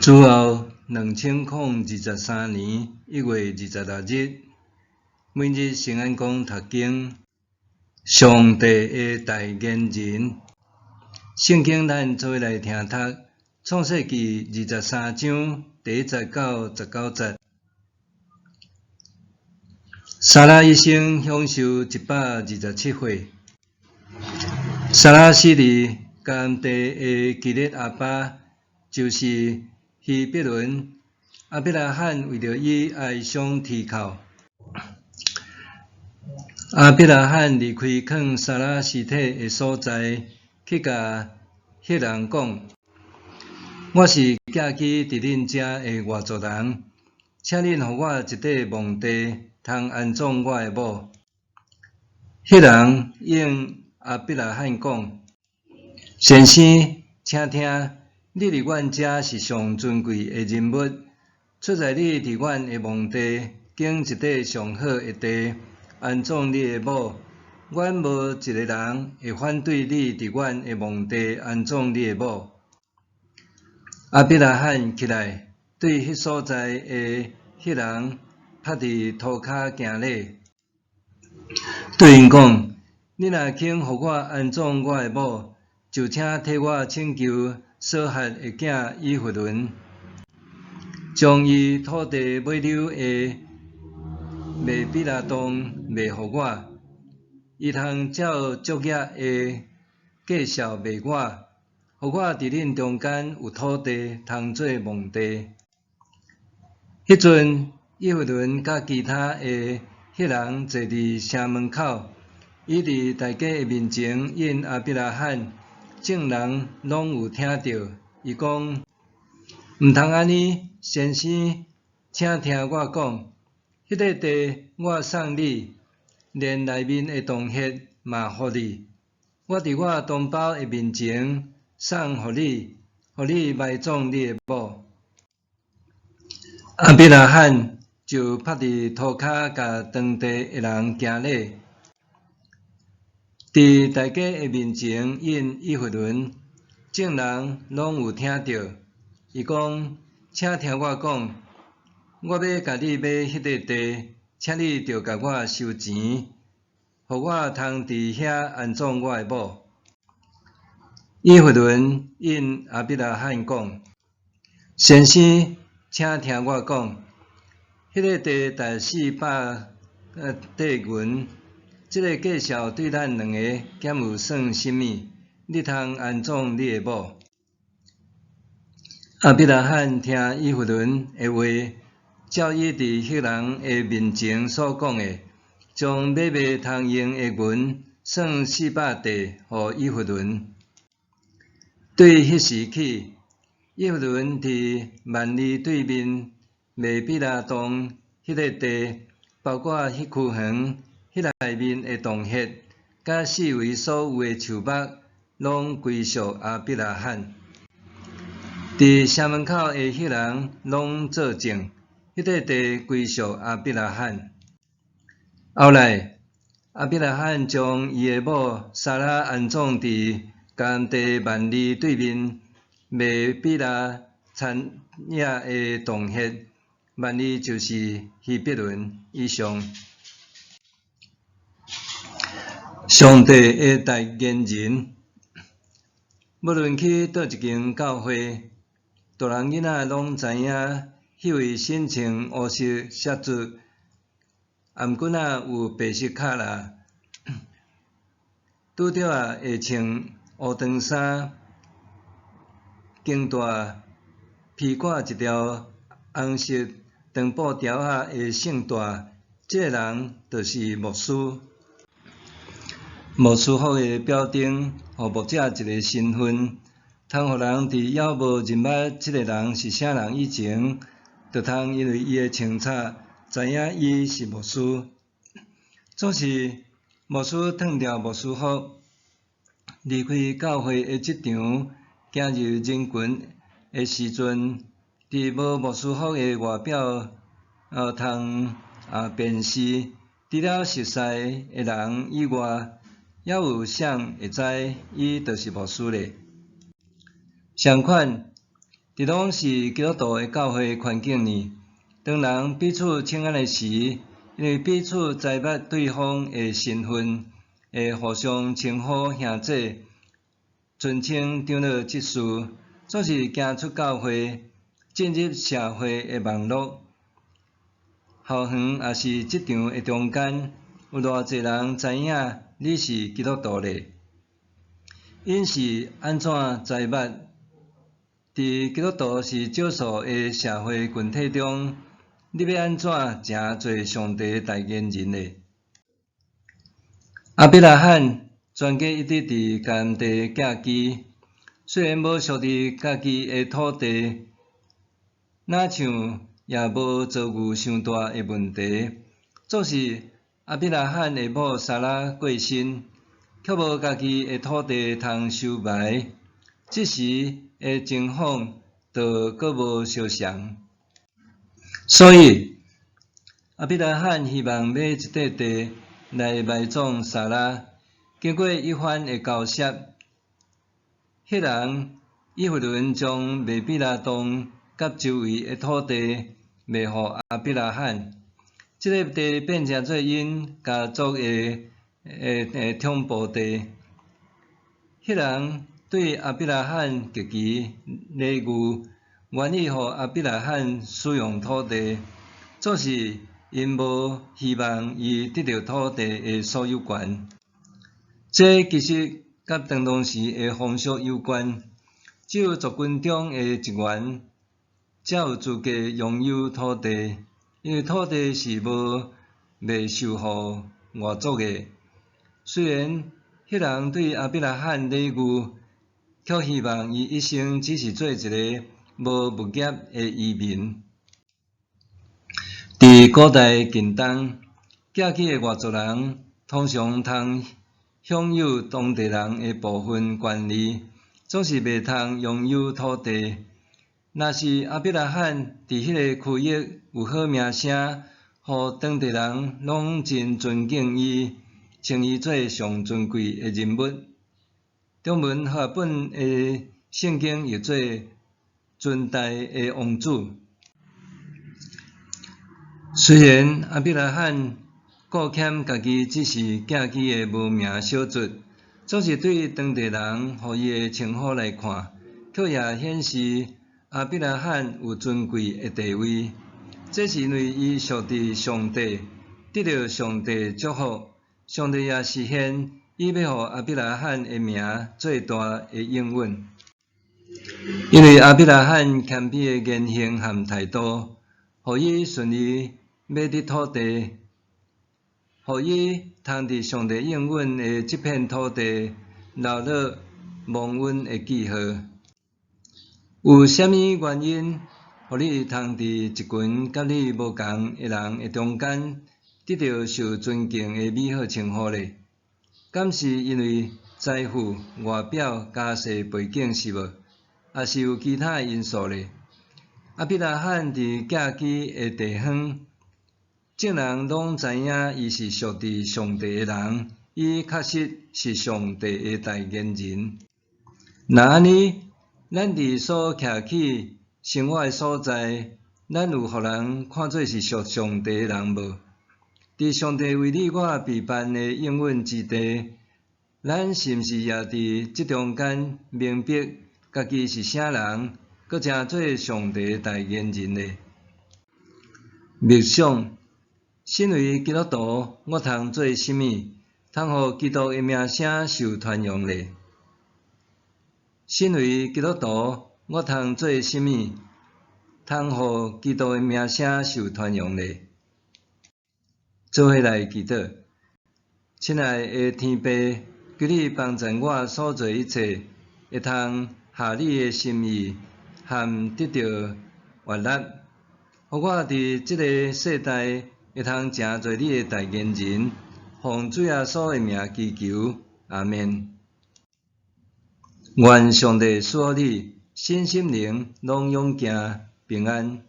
此后，2023年1月26日，每日圣安宫读经，上帝的大言人，圣经咱做来听读，创世纪23章第19、19节。撒拉一生享受127岁。撒拉死伫甘地的基列阿巴，就是希伯伦。亚伯拉罕为着伊爱上天靠。亚伯拉罕离开藏撒拉尸体的所在，去甲迄人讲：“我是寄居伫恁遮的外族人，请恁互我一块墓地，通安葬我的某。”迄人应亚伯拉罕讲：“先生，请听，你伫阮遮是上尊贵的人物，出在你伫阮的墓地，拣一块上好的地，安葬你的某。阮无一个人会反对你伫阮的墓地安葬你的某。”亚伯拉罕起来，对迄所在的迄人趴伫涂骹行礼，对因讲：“你若肯互我安葬我的某，就请替我请求所辖的囝以弗伦，将伊土地尾流的麦比拉洞卖互我，伊通照作业的计数卖我，互我伫恁中间有土地通做墓地。”迄阵，以弗伦甲其他的迄人坐伫城门口，伊伫大家的面前应亚伯拉罕，众人拢有听到。伊讲：“毋通安尼，先生，请听我讲，迄块地我送你，连内面的洞穴嘛互你。我伫我同胞的面前送互你，互你埋葬你的某。”亚伯拉罕就趴伫涂骹，甲当地的人行礼，伫大家的面前应以弗伦，众人拢有听到。伊讲：“请听我讲，我要甲你买迄块地，请你着甲我收钱，互我通伫遐安葬我的某。”以弗伦应亚伯拉罕讲：“先生，请听我讲，迄块地大400块银，这个计数对咱两个减有算什么？你通安葬你的某。”亚伯拉罕听以弗伦的话，照伊伫迄人的面前所讲的，将买卖通用的银算400块，互以弗伦。对迄时起，以弗伦伫万里对面麦比拉洞迄个地，包括迄区园、迄内面的洞穴，甲四围所有的树木，拢归属亚伯拉罕。伫城门口的迄人拢作证，迄块地归属亚伯拉罕。后来，亚伯拉罕将伊的某撒拉安葬伫甘地万里对面麦比拉产野的洞穴，万里就是希伯伦。以上，上帝的大言人，无论去倒一间教会，大人囡仔拢知影，迄位身穿乌色靴子，颔骨仔有白色卡拉，拄着会穿乌长衫，颈带披挂一条红色长布条的圣带，这个人就是牧师。牧师服的标顶，互牧者一个身份，通互人伫还无认捌这个人是啥人以前，就通因为伊的穿插，知影伊是牧师。总是牧师脱掉牧师服，离开教会的职场，行入人群的时阵，伫无牧师服的外表，通辨识，除了熟悉的人以外，还有谁会知伊就是牧师咧？相反，伫伫拢是基督徒的教会环境里，当人彼此请安的时，因为彼此知捌对方的身份，会互相称呼兄姐，尊称长老执事，总是行出教会，进入社会的网络。校园也是这场的中间，有偌济人知影你是基督徒咧？因是安怎知捌？伫基督徒是少数的社会群体中，你要安怎诚做上帝的代言人呢？亚伯拉罕全家一直伫甘地寄居，虽然无属伫家己的土地，哪像也无遭遇伤大的问题，总是亚伯拉罕的某撒拉过身，却无家己的土地通收埋，这时的情况就阁无相像。所以亚伯拉罕希望买一块地来埋葬撒拉。经过一番的交涉，迄人以弗伦将麦比拉洞甲周围的土地卖互亚伯拉罕，这个地变成做因家族的统部地。迄人对亚伯拉罕极其礼遇，愿意互亚伯拉罕使用土地，总是因无希望伊得到土地的所有权。这其实甲当当时的风俗有关，只有族群中的一员才有资格拥有土地，因为土地是无卖授予外族的。虽然迄人对亚伯拉罕礼遇，却希望伊一生只是做一个无物业的移民。伫古代近东，寄居的外族人通常通享有当地人的部分权利，总是袂通拥有土地。若是亚伯拉罕伫迄个区域有好名声，互当地人拢真尊敬伊，称伊做上尊贵的人物。中文和合本的圣经又做尊大的王子。虽然亚伯拉罕顾欠家己只是寄居的无名小卒，总是对当地人予伊的称呼来看，却也显示亚伯拉罕有尊贵的地位。这是因为伊属伫上帝，得到上帝祝福，上帝也实现伊要互亚伯拉罕的名最大的应允。因为亚伯拉罕谦卑的言行和态度，予伊顺利买得土地。予伊通伫上帝应允的这片土地留落蒙恩的记号。有啥物原因，予你通伫一群甲你无同的人的中间，得到受尊敬的美好称呼呢？敢是因为财富、外表、家世背景是无？还是有其他因素呢？亚伯拉罕伫寄居的地方，众人拢知影伊是属伫上帝的人，伊确实是上帝的代言人。那安尼，咱伫所徛起生活的所在，咱有互人看做是属上帝的人无？伫上帝为你我备办的应允之地，咱是毋是也伫这中间明白家己是啥人，搁诚做上帝的代言人呢？默想。身为基督徒，我通做甚物，通互基督的名声受传扬呢？身为基督徒，我通做甚物，通互基督的名声受传扬呢？做伙来祈祷，亲爱的天父，求你帮助我所做一切，会通合你的心意，和得到悦纳，互我伫这个世代会通诚做你的代言人，奉主耶稣的名祈求，阿们。愿上帝赐予你身心灵拢永行平安。